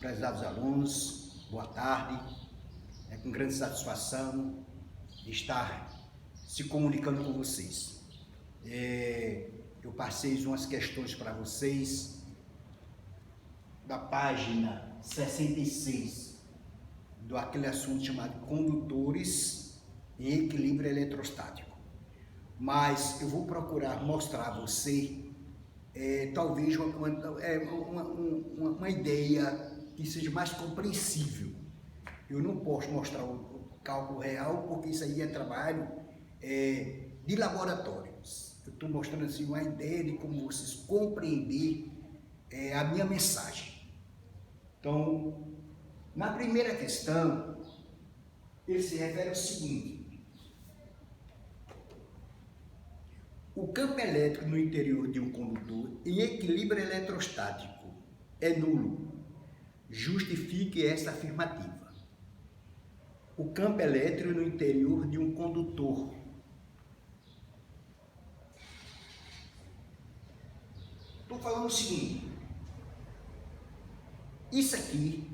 Prezados alunos, boa tarde. É com grande satisfação de estar se comunicando com vocês. Eu passei umas questões para vocês da página 66 do aquele assunto chamado condutores em equilíbrio eletrostático. Mas eu vou procurar mostrar a você talvez uma ideia que seja mais compreensível. Eu não posso mostrar o cálculo real porque isso aí é trabalho de laboratórios. Eu estou mostrando assim uma ideia de como vocês compreender a minha mensagem. Então, na primeira questão, ele se refere ao seguinte: o campo elétrico no interior de um condutor em equilíbrio eletrostático é nulo. Justifique essa afirmativa. O campo elétrico no interior de um condutor. Estou falando o seguinte: isso aqui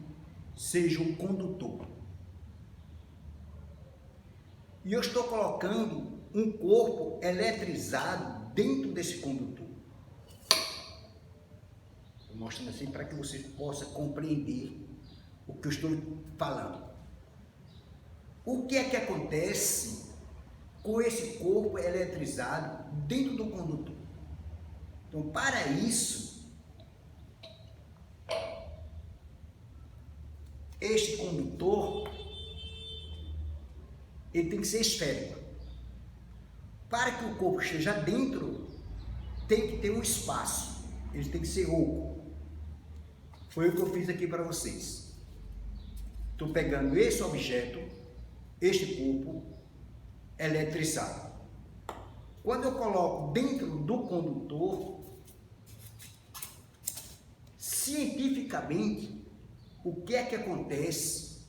seja um condutor. E eu estou colocando um corpo eletrizado dentro desse condutor. Estou mostrando assim para que você possa compreender o que eu estou falando. O que é que acontece com esse corpo eletrizado dentro do condutor? Então, para isso, este condutor ele tem que ser esférico. Para que o corpo esteja dentro, tem que ter um espaço. Ele tem que ser oco. Foi o que eu fiz aqui para vocês. Estou pegando esse objeto, este corpo eletrizado. Quando eu coloco dentro do condutor, cientificamente, o que é que acontece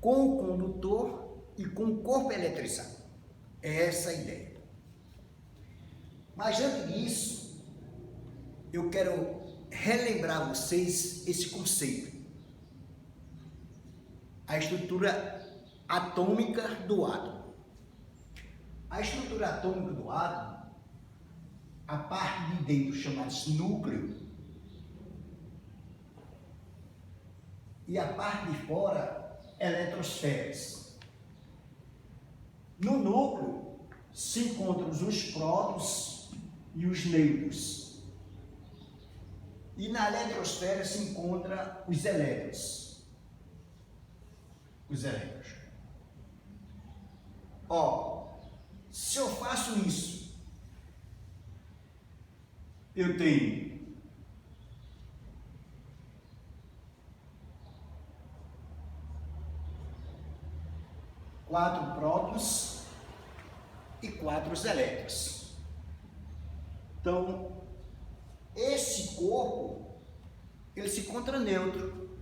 com o condutor e com o corpo eletrizado? É essa a ideia. Mas antes disso, eu quero relembrar a vocês esse conceito. A estrutura atômica do átomo. A estrutura atômica do átomo, a parte de dentro chamada-se núcleo e a parte de fora, eletrosferas. No núcleo se encontram os prótons e os nêutrons. E na eletrosfera se encontram os elétrons. Os elétrons. Se eu faço isso, eu tenho quatro prótons e 4 elétrons. Então, esse corpo, ele se encontra neutro,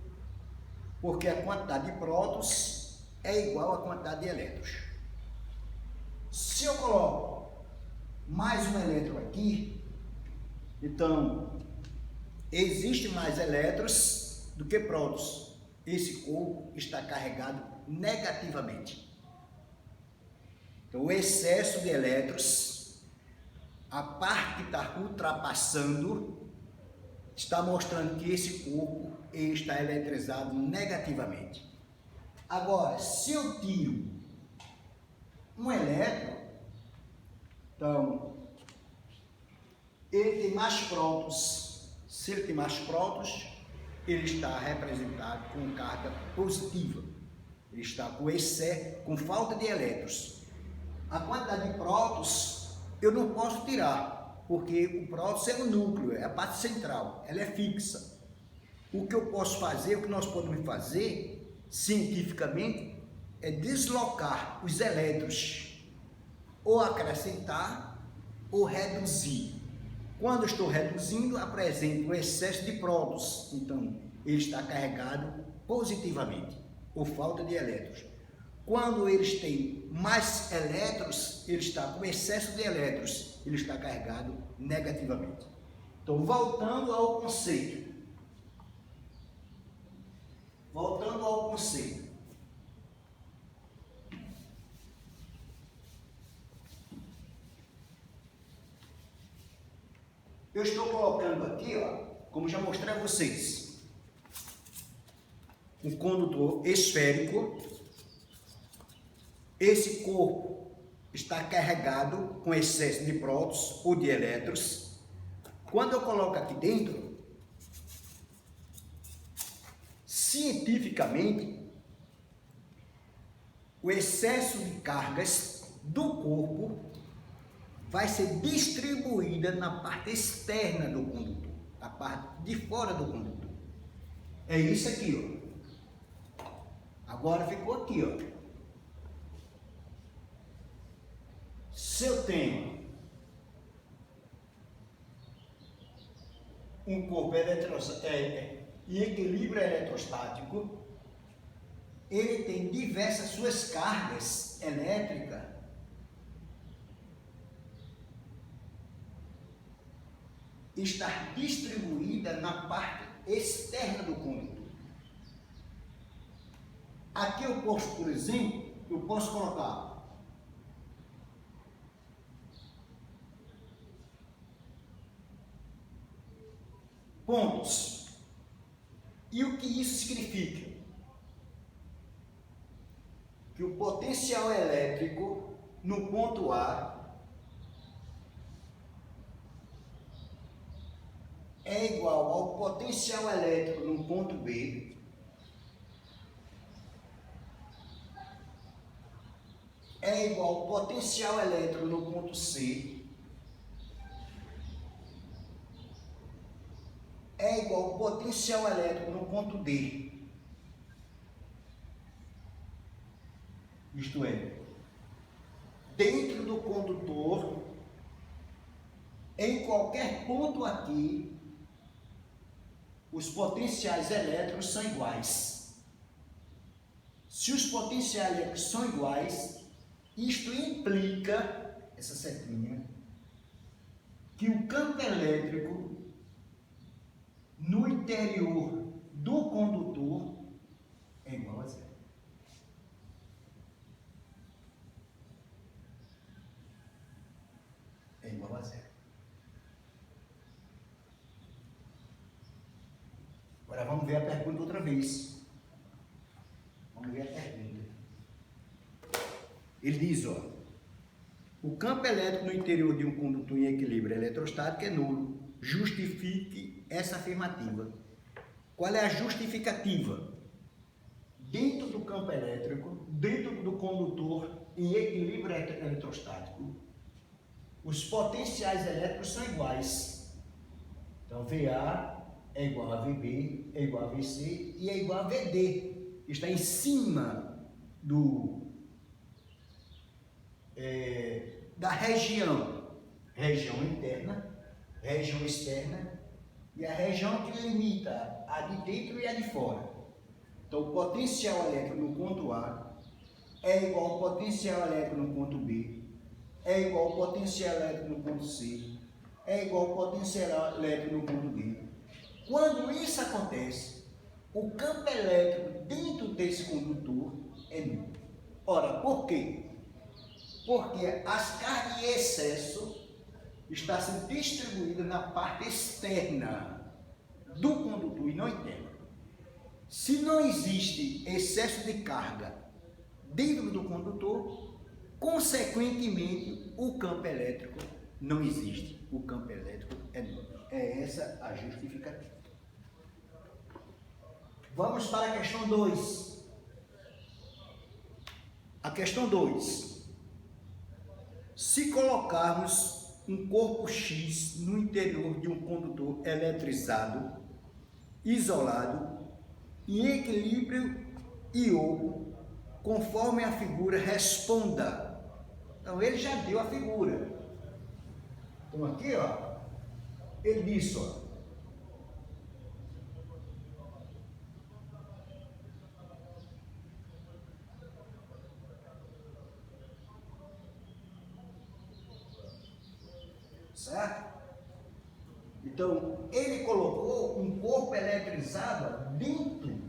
porque a quantidade de prótons é igual à quantidade de elétrons. Se eu coloco mais um elétron aqui, então, existe mais elétrons do que prótons. Esse corpo está carregado negativamente. Então, o excesso de elétrons, a parte que está ultrapassando, está mostrando que esse corpo está eletrizado negativamente. Agora, se eu tiro um elétron, então, ele tem mais prótons. Se ele tem mais prótons, ele está representado com carga positiva. Ele está com excesso, com falta de elétrons. A quantidade de prótons eu não posso tirar, porque o próton é o núcleo, é a parte central, ela é fixa. O que eu posso fazer, o que nós podemos fazer, cientificamente, é deslocar os elétrons, ou acrescentar, ou reduzir. Quando eu estou reduzindo, apresento o excesso de prótons, então ele está carregado positivamente, ou falta de elétrons. Quando eles têm mais elétrons, ele está com excesso de elétrons, ele está carregado negativamente. Então, voltando ao conceito, com C. Eu estou colocando aqui, ó, como já mostrei a vocês, um condutor esférico. Esse corpo está carregado com excesso de prótons ou de elétrons. Quando eu coloco aqui dentro, cientificamente, o excesso de cargas do corpo vai ser distribuída na parte externa do condutor, na parte de fora do condutor. É isso aqui, ó. Agora ficou aqui, ó. Se eu tenho um corpo em equilíbrio eletrostático, ele tem diversas suas cargas elétricas estar distribuída na parte externa do condutor. Aqui eu posso, por exemplo, colocar pontos. E o que isso significa? Que o potencial elétrico no ponto A é igual ao potencial elétrico no ponto B é igual ao potencial elétrico no ponto C é igual ao potencial elétrico no ponto D. Isto é, dentro do condutor, em qualquer ponto aqui, os potenciais elétricos são iguais. Se os potenciais elétricos são iguais, isto implica, essa setinha, que o campo elétrico no interior do condutor é igual a zero. É igual a zero. Agora vamos ver a pergunta outra vez. Vamos ver a pergunta. Ele diz, ó, o campo elétrico no interior de um condutor em equilíbrio eletrostático é nulo. Justifique essa afirmativa. Qual é a justificativa? Dentro do campo elétrico, dentro do condutor em equilíbrio eletrostático, os potenciais elétricos são iguais. Então, VA é igual a VB, é igual a VC e é igual a VD. Está em cima da região interna, região externa e a região que limita a de dentro e a de fora. Então, o potencial elétrico no ponto A é igual ao potencial elétrico no ponto B, é igual ao potencial elétrico no ponto C, é igual ao potencial elétrico no ponto D. Quando isso acontece, o campo elétrico dentro desse condutor é nulo. Ora, por quê? Porque as cargas de excesso estão sendo distribuídas na parte externa do condutor e não interna. Se não existe excesso de carga dentro do condutor, consequentemente, o campo elétrico não existe. O campo elétrico é nulo. É essa a justificativa. Vamos para a questão 2. A questão 2. Se colocarmos um corpo X no interior de um condutor eletrizado, isolado, em equilíbrio iodo, conforme a figura responda. Então, ele já deu a figura. Então, aqui, ó, ele disse, ó, certo? Então, ele colocou um corpo eletrizado dentro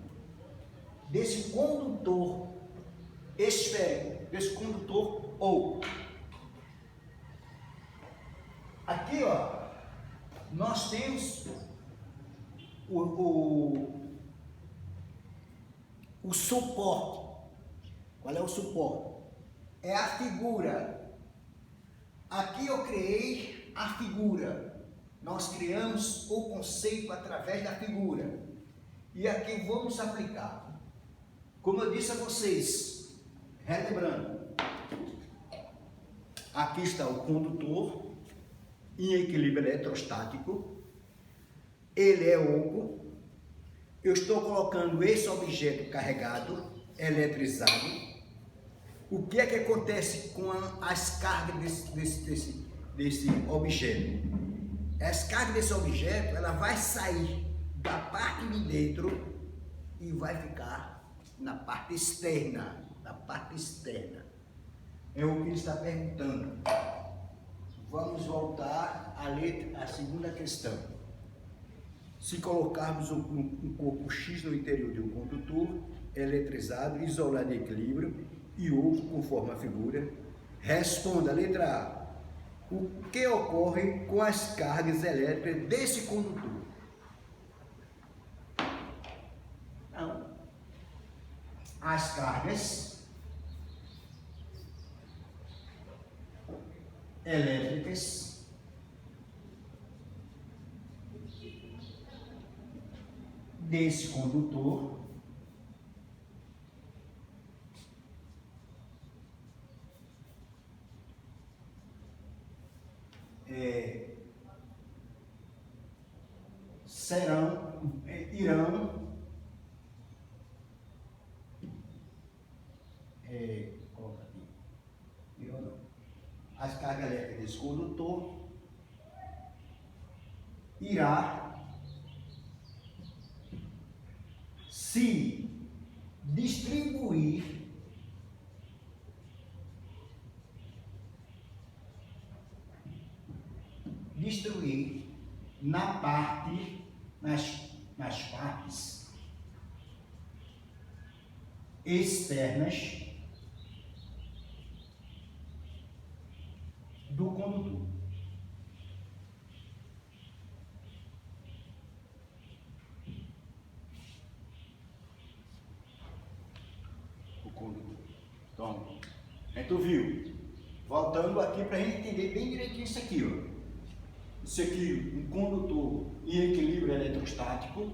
desse condutor esférico, desse condutor oco. Aqui, ó, nós temos o suporte. Qual é o suporte? É a figura. Aqui eu criei a figura. Nós criamos o conceito através da figura. E aqui vamos aplicar. Como eu disse a vocês, relembrando, aqui está o condutor em equilíbrio eletrostático. Ele é oco. Eu estou colocando esse objeto carregado, eletrizado. O que é que acontece com as cargas desse objeto? As cargas desse objeto, ela vai sair da parte de dentro e vai ficar na parte externa. Na parte externa. É o que ele está perguntando. Vamos voltar à segunda questão. Se colocarmos um corpo X no interior de um condutor, eletrizado, isolado de equilíbrio e oco conforme a figura, responda a letra A. O que ocorre com as cargas elétricas desse condutor? Então, as cargas elétricas desse condutor irão coloca aqui, irão não. As cargas elétricas desse condutor irá se distribuir na parte, nas partes externas do condutor. O condutor. Então, tu viu? Voltando aqui para a gente entender bem direitinho isso aqui, ó. Isso aqui, um condutor em equilíbrio eletrostático.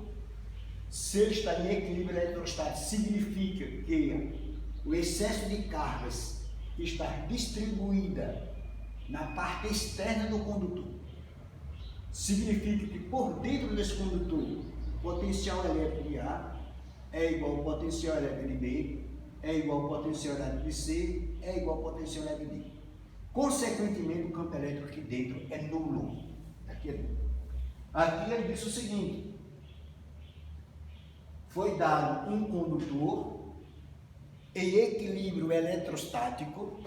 Se ele está em equilíbrio eletrostático, significa que o excesso de cargas está distribuída na parte externa do condutor. Significa que por dentro desse condutor, o potencial elétrico de A é igual ao potencial elétrico de B, é igual ao potencial elétrico de C, é igual ao potencial elétrico de D. Consequentemente, o campo elétrico aqui dentro é nulo. Aqui é nulo. Aqui ele disse o seguinte: foi dado um condutor em equilíbrio eletrostático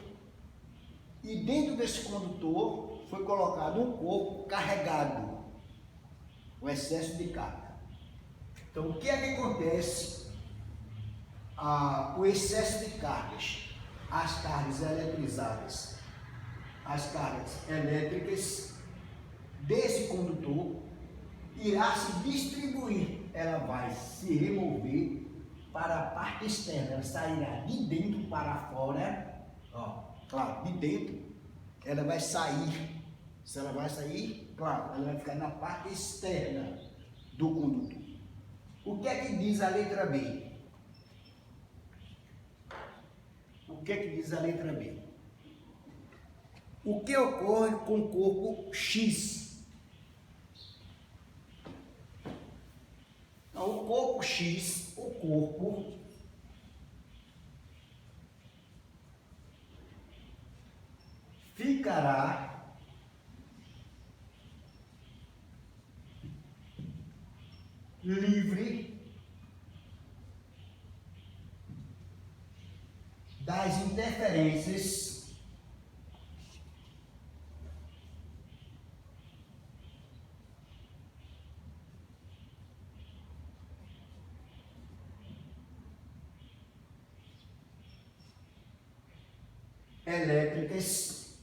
e dentro desse condutor foi colocado um corpo carregado, o excesso de carga. Então, o que é que acontece? O excesso de cargas, as cargas eletrizadas, as cargas elétricas desse condutor irá se distribuir, ela vai se remover para a parte externa, ela sairá de dentro para fora, ó, claro, de dentro, ela vai sair. Se ela vai sair, claro, ela vai ficar na parte externa do condutor. O que é que diz a letra B? O que é que diz a letra B? O que ocorre com o corpo X? Então, o corpo X, o corpo ficará livre das interferências elétricas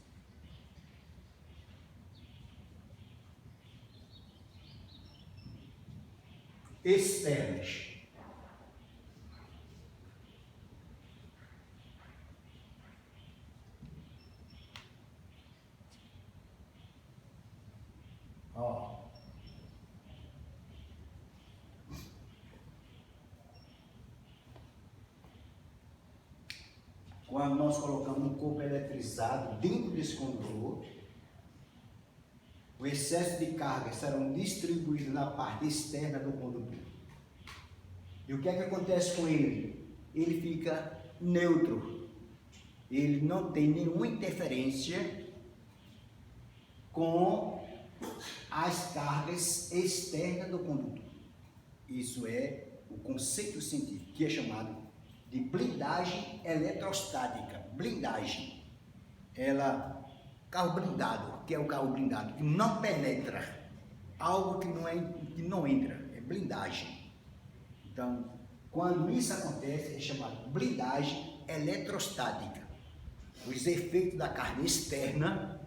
externas. Ó. Quando nós colocamos um corpo eletrizado dentro desse condutor, o excesso de carga serão distribuídos na parte externa do condutor. E o que é que acontece com ele? Ele fica neutro. Ele não tem nenhuma interferência com as cargas externas do condutor. Isso é o conceito científico, que é chamado de blindagem eletrostática. Blindagem. Carro blindado, que é o carro blindado, que não penetra, algo que não entra, é blindagem. Então, quando isso acontece, é chamado blindagem eletrostática. Os efeitos da carga externa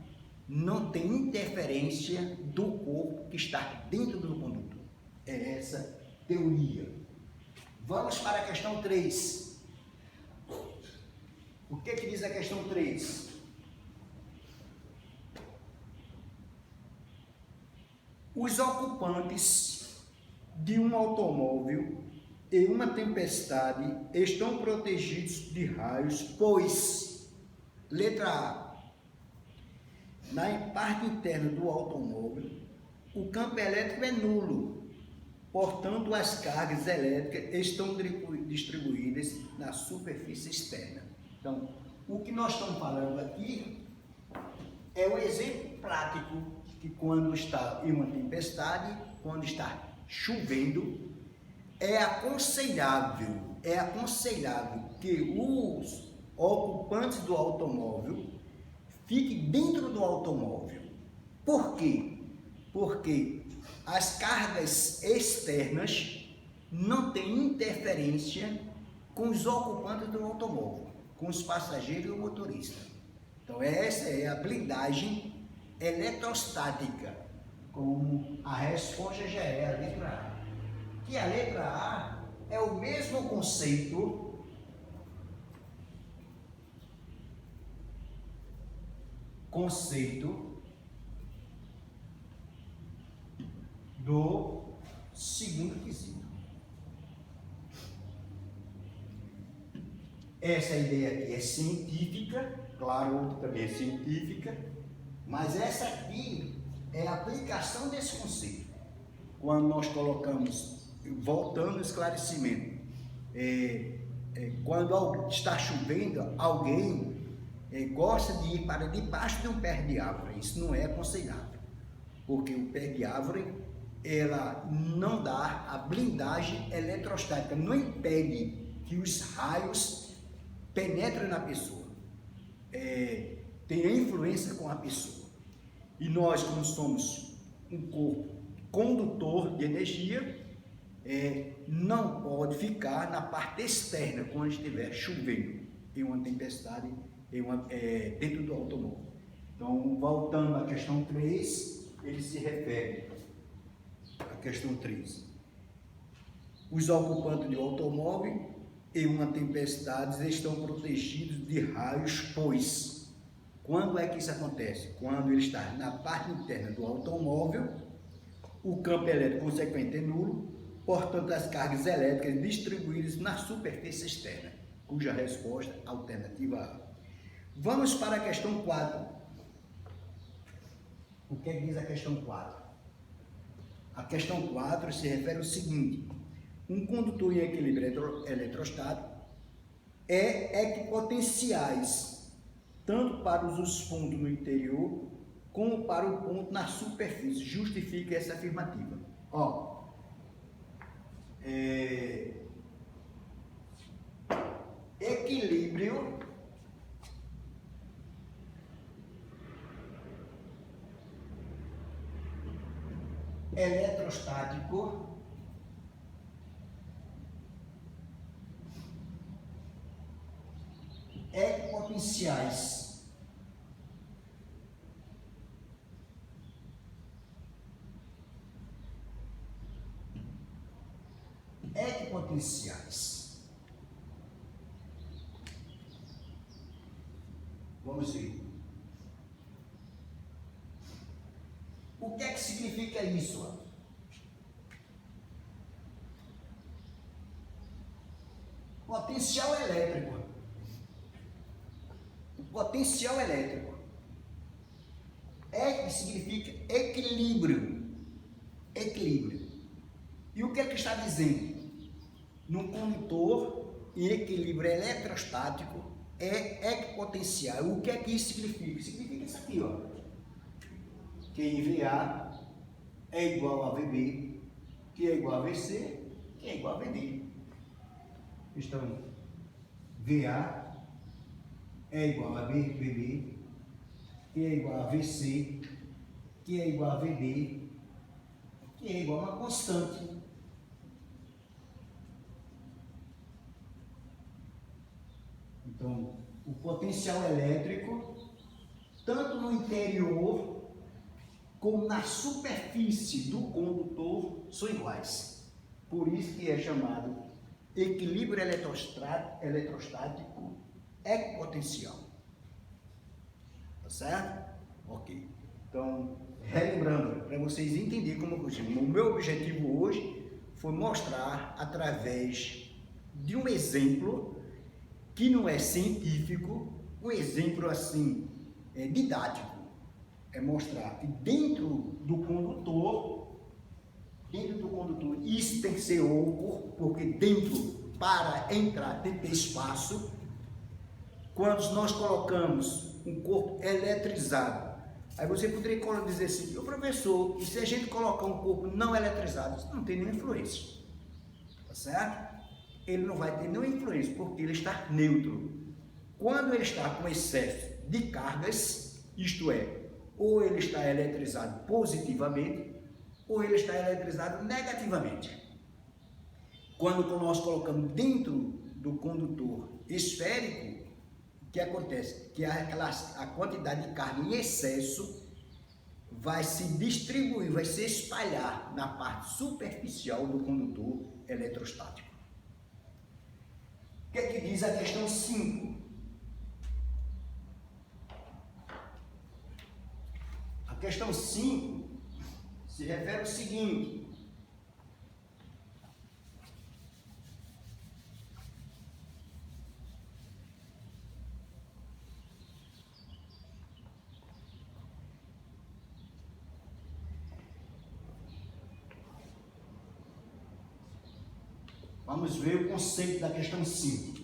não tem interferência do corpo que está dentro do condutor. É essa teoria. Vamos para a questão 3. O que diz a questão 3? Os ocupantes de um automóvel em uma tempestade estão protegidos de raios, pois, letra A, na parte interna do automóvel, o campo elétrico é nulo, portanto, as cargas elétricas estão distribuídas na superfície externa. Então, o que nós estamos falando aqui é um exemplo prático que quando está em uma tempestade, quando está chovendo, é aconselhável que os ocupantes do automóvel fiquem dentro do automóvel. Por quê? Porque as cargas externas não têm interferência com os ocupantes do automóvel, com os passageiros e o motorista. Então essa é a blindagem eletrostática, como a resposta já é a letra A. Que a letra A é o mesmo conceito do segundo quesito. Essa ideia aqui é científica, claro, outra também é científica, mas essa aqui é a aplicação desse conceito. Quando nós colocamos, voltando ao esclarecimento, quando está chovendo, alguém gosta de ir para debaixo de um pé de árvore. Isso não é aconselhável, porque o pé de árvore ela não dá a blindagem eletrostática, não impede que os raios penetrem na pessoa, tem influência com a pessoa. E nós, como somos um corpo condutor de energia, não pode ficar na parte externa quando estiver chovendo em uma tempestade dentro do automóvel. Então, voltando à questão 3, ele se refere à questão 3. Os ocupantes do automóvel em uma tempestade estão protegidos de raios, pois, quando é que isso acontece? Quando ele está na parte interna do automóvel, o campo elétrico consequente é nulo, portanto as cargas elétricas distribuídas na superfície externa, cuja resposta alternativa A. Vamos para a questão 4. O que diz a questão 4? A questão 4 se refere ao seguinte: um condutor em equilíbrio eletrostático é equipotenciais, tanto para os pontos no interior, como para o ponto na superfície. Justifica essa afirmativa. Equilíbrio eletrostático equipotenciais equipotenciais. Vamos ver. O que é que significa isso? Potencial elétrico. O potencial elétrico é que significa equilíbrio. Equilíbrio. E o que é que está dizendo? No condutor em equilíbrio eletrostático é equipotencial. O que é que isso significa? Significa isso aqui, ó. Que VA é igual a VB, que é igual a VC, que é igual a VD. Então, VA é igual a VB, que é igual a VC, que é igual a VD, que é igual a uma constante. Então, o potencial elétrico, tanto no interior como na superfície do condutor, são iguais. Por isso que é chamado equilíbrio eletrostático equipotencial. Tá certo? Ok. Então, relembrando, para vocês entenderem como eu digo, o meu objetivo hoje foi mostrar através de um exemplo que não é científico, um exemplo assim, didático. É mostrar que dentro do condutor, isso tem que ser oco, porque dentro, para entrar, tem que ter espaço. Quando nós colocamos um corpo eletrizado, aí você poderia dizer assim, o professor, e se a gente colocar um corpo não eletrizado, isso não tem nenhuma influência, tá certo? Ele não vai ter nenhuma influência, porque ele está neutro. Quando ele está com excesso de cargas, isto é, ou ele está eletrizado positivamente, ou ele está eletrizado negativamente. Quando nós colocamos dentro do condutor esférico, o que acontece? Que a quantidade de carga em excesso vai se distribuir, vai se espalhar na parte superficial do condutor eletrostático. O que é que diz a questão 5? A questão 5 se refere ao seguinte: vamos ver o conceito da questão 5.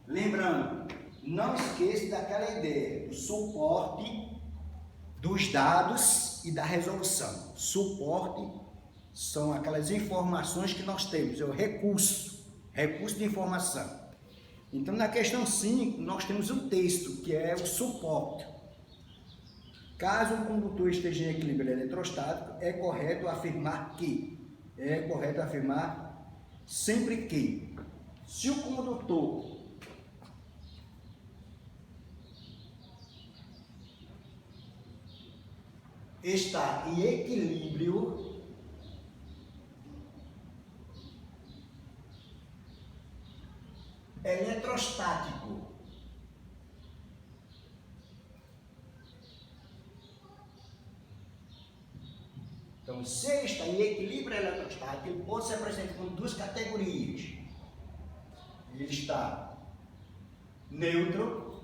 Lembrando, não esqueça daquela ideia do suporte dos dados e da resolução. Suporte são aquelas informações que nós temos, é o recurso de informação. Então, na questão 5, nós temos um texto, que é o suporte. Caso o condutor esteja em equilíbrio eletrostático, é correto afirmar sempre que, se o condutor está em equilíbrio eletrostático, então, se ele está em equilíbrio eletrostático, ele pode se apresentar com duas categorias. Ele está neutro,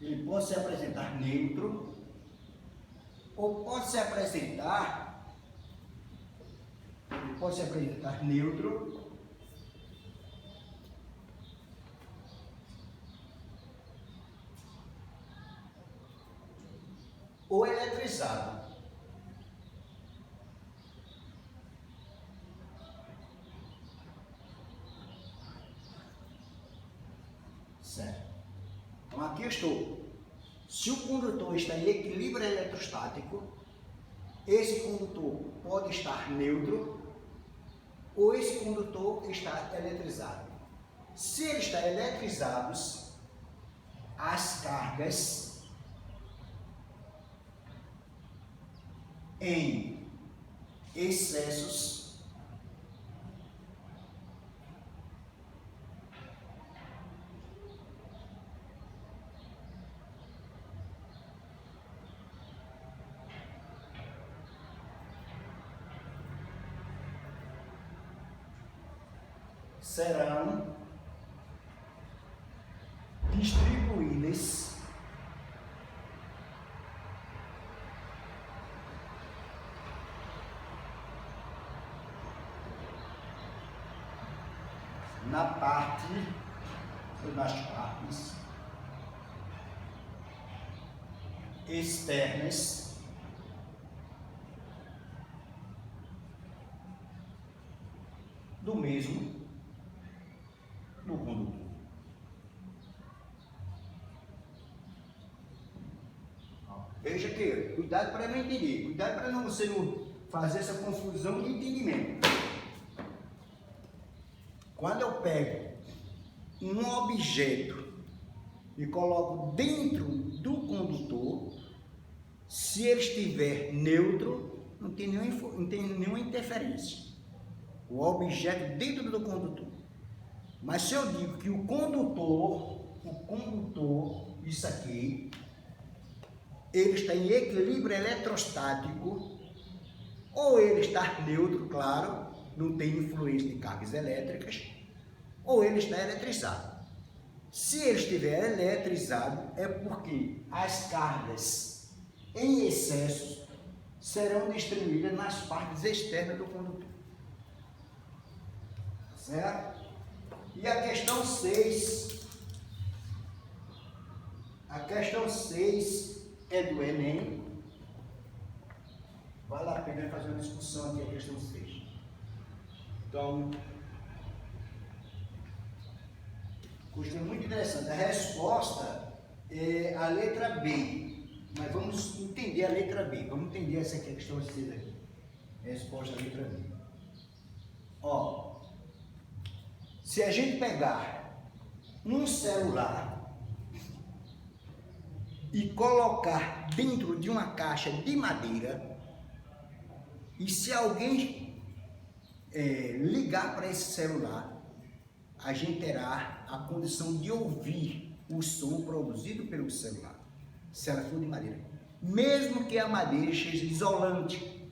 ele pode se apresentar neutro, ou pode se apresentar, neutro, ou eletrizado. Certo? Então aqui eu estou. Se o condutor está em equilíbrio eletrostático, esse condutor pode estar neutro ou esse condutor está eletrizado. Se ele está eletrizado, as cargas em excessos serão distribuídas na parte ou nas partes externas do mesmo do condutor. Veja que, cuidado para não entender, cuidado para você não fazer essa confusão de entendimento. Quando eu pego um objeto e coloco dentro do condutor, se ele estiver neutro, não tem nenhuma interferência. O objeto dentro do condutor. Mas se eu digo que o condutor, isso aqui, ele está em equilíbrio eletrostático, ou ele está neutro, claro, não tem influência de cargas elétricas, ou ele está eletrizado. Se ele estiver eletrizado, é porque as cargas em excesso serão distribuídas nas partes externas do condutor. Certo? E a questão 6. A questão 6 é do Enem. Vale a pena fazer uma discussão aqui, a questão 6. Então, questão muito interessante. A resposta é a letra B. Mas vamos entender a letra B. Vamos entender essa aqui, a questão 6 aqui. Resposta da letra B. Ó, se a gente pegar um celular e colocar dentro de uma caixa de madeira, e se alguém ligar para esse celular, a gente terá a condição de ouvir o som produzido pelo celular, se ela for de madeira, mesmo que a madeira seja isolante.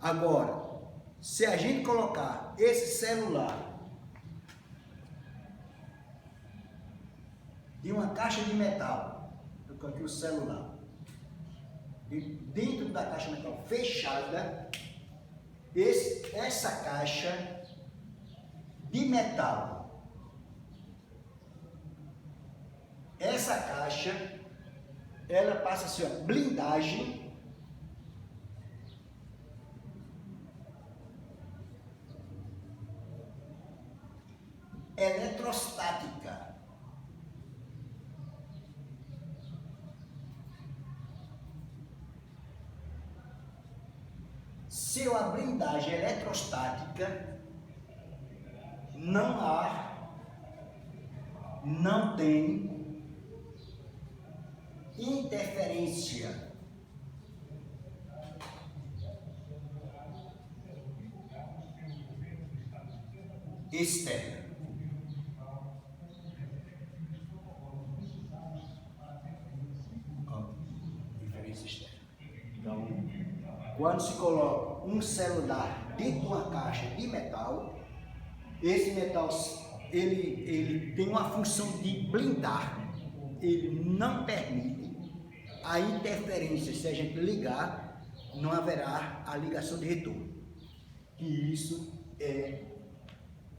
Agora, se a gente colocar esse celular em uma caixa de metal, eu coloquei o celular dentro da caixa de metal fechada, essa caixa de metal, essa caixa, ela passa a ser uma blindagem eletrostática. Se a blindagem eletrostática, não tem interferência externa. Diferença externa. Então, quando se coloca um celular dentro de uma caixa de metal, esse metal ele tem uma função de blindar, ele não permite a interferência. Se a gente ligar, não haverá a ligação de retorno. E isso é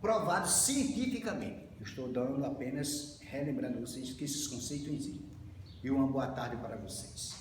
provado cientificamente. Eu estou dando apenas, relembrando vocês que esses conceitos existem. E uma boa tarde para vocês.